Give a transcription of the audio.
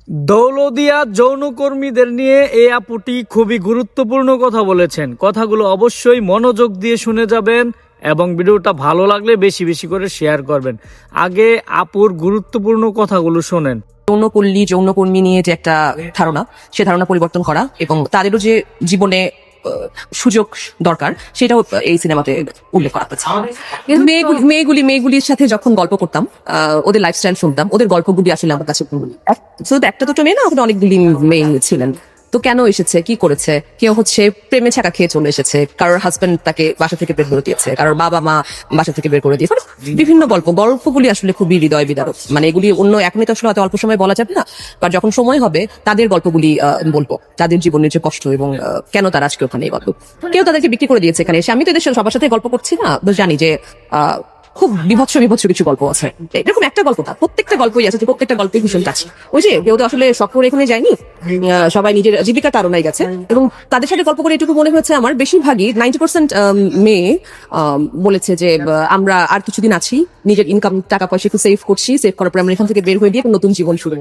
দৌলতদিয়া যৌনকর্মীদের নিয়ে এই আপুটি খুবই গুরুত্বপূর্ণ কথা বলেছেন। কথাগুলো অবশ্যই মনোযোগ দিয়ে শুনে যাবেন এবং ভিডিওটা ভালো লাগলে বেশি বেশি করে শেয়ার করবেন। আগে আপুর গুরুত্বপূর্ণ কথাগুলো শোনেন। যৌনপল্লী যৌনকর্মী নিয়ে যে একটা ধারণা, সে ধারণা পরিবর্তন করা এবং তাদেরও যে জীবনে সুযোগ দরকার সেটাও এই সিনেমাতে উল্লেখ করা হয়েছে। মেয়েগুলির সাথে যখন গল্প করতাম, ওদের লাইফস্টাইল শুনতাম, ওদের গল্পগুলি আসলে আমার কাছে শুধু একটা দুটো মেয়ে না, ওখানে অনেকগুলি মেয়ে ছিলেন। তো কেন এসেছে, কি করেছে, কেউ হচ্ছে প্রেমে ছাকা খেয়ে চলে এসেছে, কারোর হাজবেন্ড তাকে বাসা থেকে বের করে দিয়েছে, কারোর বাবা মা বাসা থেকে বের করে দিয়েছে, বিভিন্ন গল্পগুলি আসলে খুবই হৃদয় বিদারক। মানে এগুলি অন্য এখনই তো আসলে হয়তো অল্প সময় বলা যাবে না, বা যখন সময় হবে তাদের গল্পগুলি বলবো, তাদের জীবনের যে কষ্ট এবং কেন তারা আজকে ওখানে গল্প, কেউ তাদেরকে বিক্রি করে দিয়েছে এখানে এসে। আমি তো এদের সবার সাথে গল্প করছি না, জানি যে খুব বিভৎস কিছু গল্প আছে। এরকম একটা গল্প না, প্রত্যেকটা গল্পই আছে, প্রত্যেকটা গল্পই ভীষণ কাছে। ওই যে কেউ তো আসলে শখ করে এখানে যায়নি, সবাই নিজের জীবিকা তাড়নায় গেছে। এবং তাদের সাথে গল্প করে এটুকু মনে হয়েছে আমার, বেশিরভাগই 90% মেয়ে বলেছে যে আমরা আর কিছুদিন আছি, নিজের ইনকাম টাকা পয়সা একটু সেভ করছি, সেভ করার পর আমরা এখান থেকে বের হয়ে দিয়ে নতুন জীবন শুরু।